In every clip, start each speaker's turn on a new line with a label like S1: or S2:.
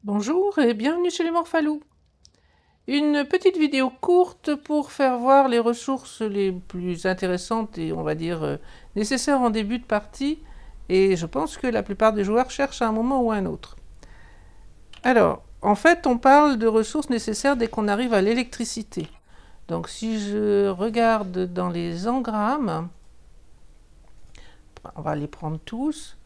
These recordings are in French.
S1: Bonjour et bienvenue chez les Morphalous. Une petite vidéo courte pour faire voir les ressources les plus intéressantes et on va dire nécessaires en début de partie. Et je pense que la plupart des joueurs cherchent à un moment ou à un autre. Alors, en fait, on parle de ressources nécessaires dès qu'on arrive à l'électricité. Donc si je regarde dans les engrammes, on va les prendre tous.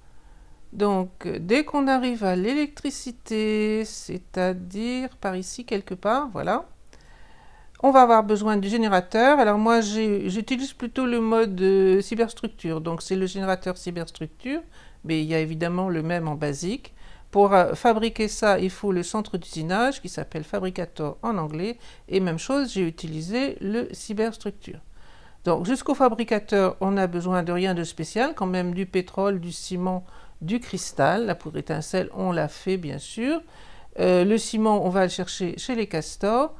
S1: Donc, dès qu'on arrive à l'électricité, c'est-à-dire par ici quelque part, voilà, on va avoir besoin du générateur. Alors moi, j'utilise plutôt le mode cyberstructure. Donc c'est le générateur cyberstructure, mais il y a évidemment le même en basique. Pour fabriquer ça, il faut le centre d'usinage qui s'appelle Fabricator en anglais. Et même chose, j'ai utilisé le cyberstructure. Donc jusqu'au fabricateur, on n'a besoin de rien de spécial, quand même du pétrole, du ciment, du cristal. La poudre étincelle, on l'a fait bien sûr. Le ciment, on va le chercher chez les castors.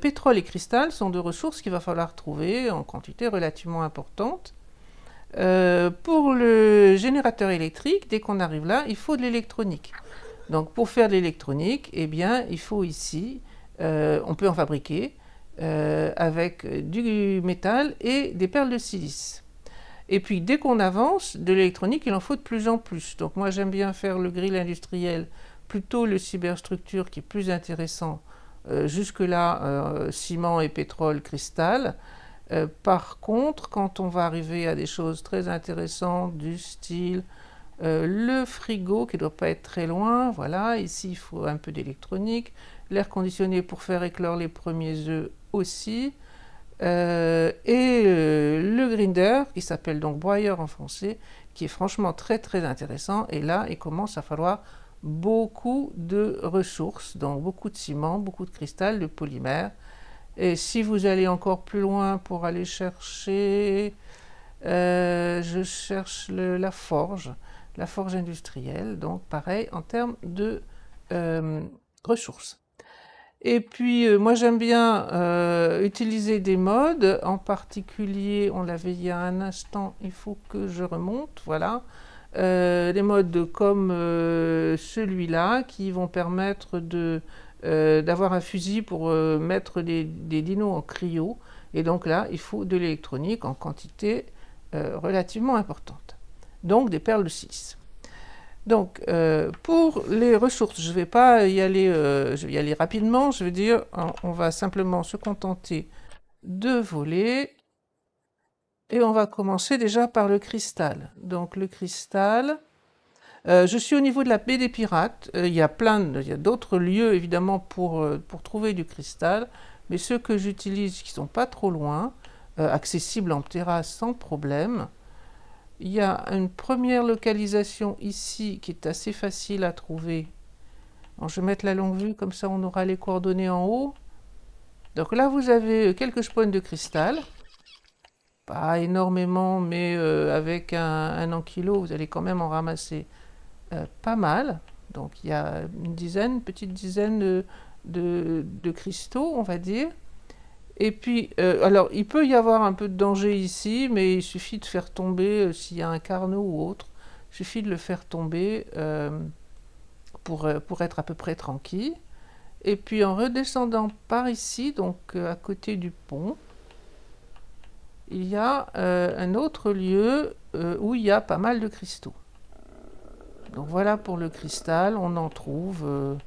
S1: Pétrole et cristal sont deux ressources qu'il va falloir trouver en quantité relativement importante. Pour le générateur électrique, dès qu'on arrive là, il faut de l'électronique. Donc pour faire de l'électronique, eh bien, il faut ici, on peut en fabriquer, avec du métal et des perles de silice. Et puis dès qu'on avance, de l'électronique, il en faut de plus en plus. Donc moi j'aime bien faire le grill industriel, plutôt le cyberstructure qui est plus intéressant. Jusque-là, ciment et pétrole, cristal. Par contre, quand on va arriver à des choses très intéressantes du style le frigo qui ne doit pas être très loin, voilà, ici il faut un peu d'électronique, l'air conditionné pour faire éclore les premiers œufs aussi, le grinder qui s'appelle donc broyeur en français, qui est franchement très très intéressant. Et là, il commence à falloir beaucoup de ressources, donc beaucoup de ciment, beaucoup de cristal, de polymère. Et si vous allez encore plus loin pour aller chercher, je cherche la forge industrielle, donc pareil en termes de ressources. Et puis moi j'aime bien utiliser des modes, en particulier, on l'avait il y a un instant, il faut que je remonte, voilà. Des modes comme celui-là qui vont permettre d'avoir un fusil pour mettre des dinos en cryo. Et donc là, il faut de l'électronique en quantité relativement importante. Donc des perles de silice. Donc pour les ressources, je vais pas y aller, je vais y aller rapidement. Je veux dire, on va simplement se contenter de voler. Et on va commencer déjà par le cristal. Donc le cristal, je suis au niveau de la baie des Pirates. Il y a d'autres lieux évidemment pour trouver du cristal, mais ceux que j'utilise qui sont pas trop loin, accessibles en terrasse sans problème. Il y a une première localisation ici qui est assez facile à trouver. Alors, je vais mettre la longue vue, comme ça on aura les coordonnées en haut. Donc là vous avez quelques spawns de cristal. Pas énormément, mais avec un ankilo, vous allez quand même en ramasser pas mal. Donc il y a une petite dizaine de cristaux, on va dire. Et puis, alors il peut y avoir un peu de danger ici, mais il suffit de faire tomber, s'il y a un carnot ou autre, il suffit de le faire tomber pour être à peu près tranquille. Et puis en redescendant par ici, donc à côté du pont, il y a un autre lieu où il y a pas mal de cristaux. Donc voilà pour le cristal, on en trouve,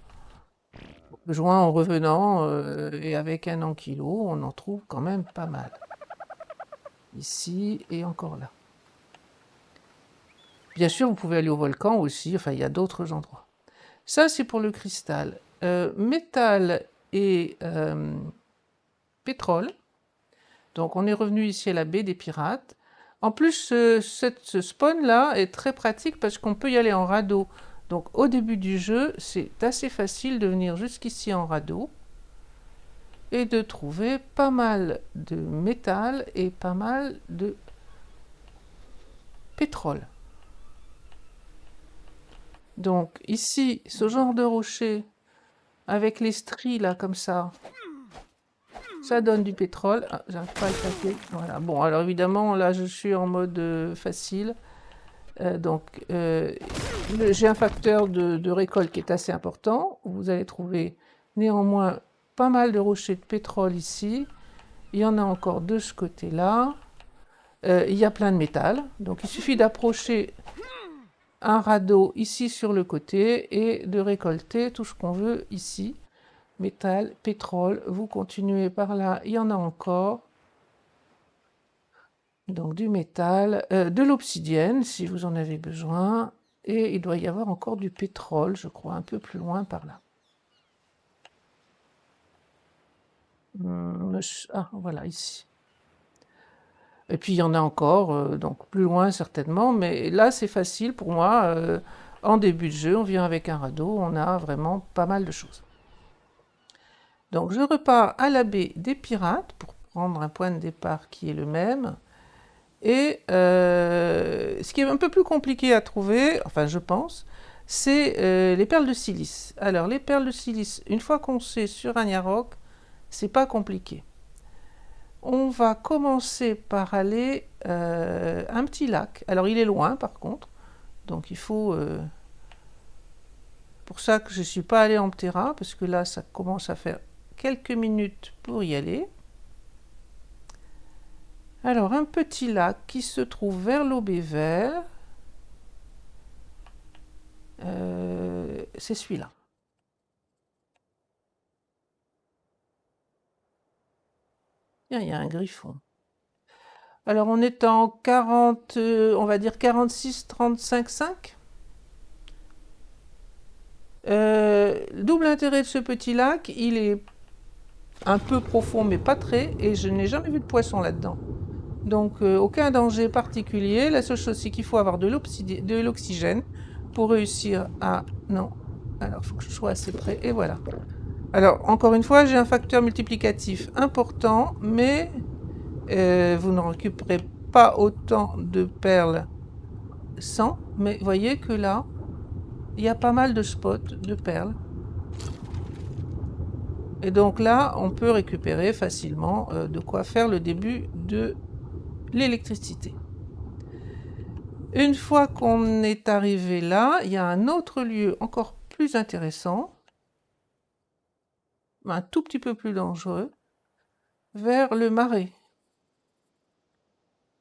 S1: joint en revenant et avec un ankilo, on en trouve quand même pas mal. Ici et encore là. Bien sûr, vous pouvez aller au volcan aussi, enfin il y a d'autres endroits. Ça c'est pour le cristal. Métal et pétrole. Donc on est revenu ici à la baie des Pirates. En plus, ce spawn-là est très pratique parce qu'on peut y aller en radeau. Donc au début du jeu, c'est assez facile de venir jusqu'ici en radeau et de trouver pas mal de métal et pas mal de pétrole. Donc ici, ce genre de rocher avec les stries là comme ça donne du pétrole. Ah, j'arrive pas à le taper. Voilà. Bon, alors évidemment, là, je suis en mode facile. Donc, j'ai un facteur de récolte qui est assez important. Vous allez trouver néanmoins pas mal de rochers de pétrole ici. Il y en a encore de ce côté-là. Il y a plein de métal. Donc il suffit d'approcher un radeau ici sur le côté et de récolter tout ce qu'on veut ici. Métal, pétrole, vous continuez par là, il y en a encore. Donc du métal, de l'obsidienne si vous en avez besoin. Et il doit y avoir encore du pétrole, je crois, un peu plus loin par là. Ah, voilà, ici. Et puis il y en a encore, donc plus loin certainement, mais là c'est facile pour moi. En début de jeu, on vient avec un radeau, on a vraiment pas mal de choses. Donc je repars à la baie des Pirates pour prendre un point de départ qui est le même. Et ce qui est un peu plus compliqué à trouver, enfin je pense, c'est les perles de silice. Alors les perles de silice, une fois qu'on sait sur Ragnarok, c'est pas compliqué. On va commencer par aller un petit lac. Alors il est loin par contre, donc il faut... pour ça que je ne suis pas allée en Ptera, parce que là ça commence à faire quelques minutes pour y aller. Alors un petit lac qui se trouve vers l'Aubé-Vert, c'est celui-là. Il y a un griffon. Alors on est en 40, on va dire 46, 35, 5. Double intérêt de ce petit lac, il est un peu profond mais pas très, et je n'ai jamais vu de poisson là-dedans. Donc aucun danger particulier. La seule chose c'est qu'il faut avoir de l'oxygène pour réussir à... Non, alors il faut que je sois assez près, et voilà. Alors encore une fois, j'ai un facteur multiplicatif important, mais vous ne récupérez pas autant de perles sans, mais voyez que là, il y a pas mal de spots de perles. Et donc là, on peut récupérer facilement de quoi faire le début de l'électricité. Une fois qu'on est arrivé là, il y a un autre lieu encore plus intéressant, un tout petit peu plus dangereux, vers le marais.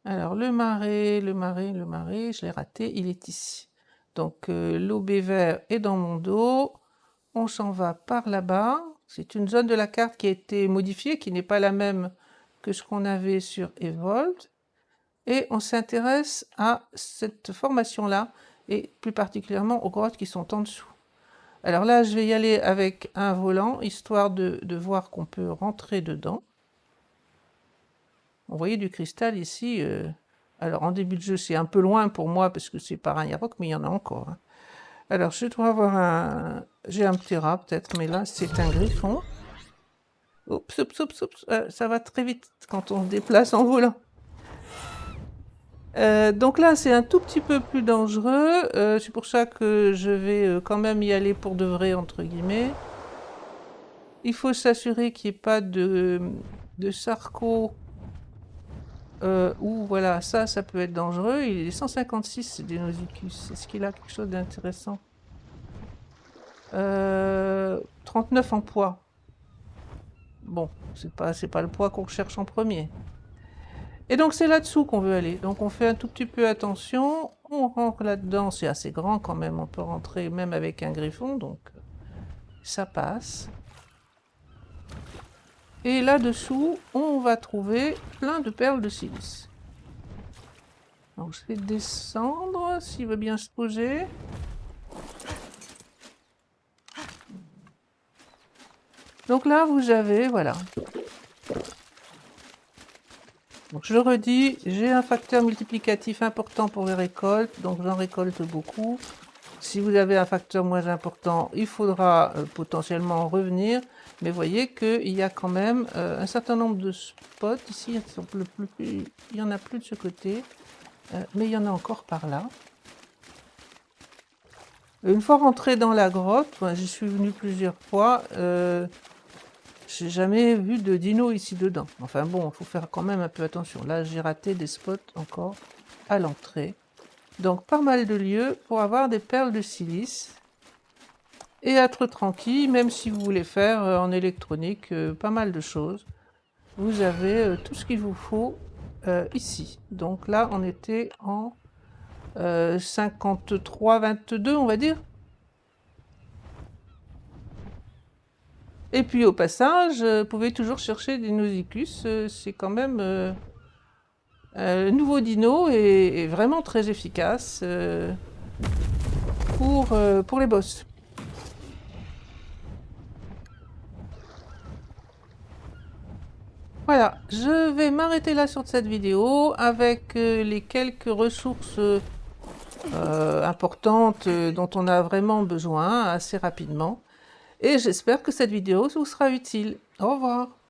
S1: Alors le marais, je l'ai raté, il est ici. Donc l'Aubé-Vert est dans mon dos, on s'en va par là-bas. C'est une zone de la carte qui a été modifiée, qui n'est pas la même que ce qu'on avait sur Evolved. Et on s'intéresse à cette formation-là, et plus particulièrement aux grottes qui sont en dessous. Alors là, je vais y aller avec un volant, histoire de voir qu'on peut rentrer dedans. Vous voyez du cristal ici. Alors en début de jeu, c'est un peu loin pour moi, parce que c'est pas Ragnarok, mais il y en a encore. Hein. Alors je dois avoir un... J'ai un Ptera peut-être, mais là c'est un griffon. Oups, oups, oups, oups. Ça va très vite quand on se déplace en volant. Donc là, c'est un tout petit peu plus dangereux. C'est pour ça que je vais quand même y aller pour de vrai, entre guillemets. Il faut s'assurer qu'il n'y ait pas de sarco. Ou voilà, ça peut être dangereux. Il est 156 des Nausicus. Est-ce qu'il a quelque chose d'intéressant 39 en poids. Bon, c'est pas le poids qu'on cherche en premier. Et donc c'est là-dessous qu'on veut aller. Donc on fait un tout petit peu attention. On rentre là-dedans. C'est assez grand quand même. On peut rentrer même avec un griffon. Donc ça passe. Et là-dessous, on va trouver plein de perles de silice. Donc je vais descendre s'il veut bien se poser. Donc là, vous avez, voilà. Donc je le redis, j'ai un facteur multiplicatif important pour les récoltes, donc j'en récolte beaucoup. Si vous avez un facteur moins important, il faudra potentiellement revenir. Mais voyez qu'il y a quand même un certain nombre de spots. Ici, il n'y en a plus de ce côté, mais il y en a encore par là. Une fois rentré dans la grotte, j'y suis venu plusieurs fois, j'ai jamais vu de dino ici dedans. Enfin bon, il faut faire quand même un peu attention. Là, j'ai raté des spots encore à l'entrée. Donc pas mal de lieux pour avoir des perles de silice et être tranquille, même si vous voulez faire en électronique pas mal de choses. Vous avez tout ce qu'il vous faut ici. Donc là, on était en 53-22, on va dire. Et puis au passage, vous pouvez toujours chercher des Nausicus. C'est quand même le nouveau dino est vraiment très efficace pour les boss. Voilà, je vais m'arrêter là sur cette vidéo avec les quelques ressources importantes dont on a vraiment besoin assez rapidement. Et j'espère que cette vidéo vous sera utile. Au revoir.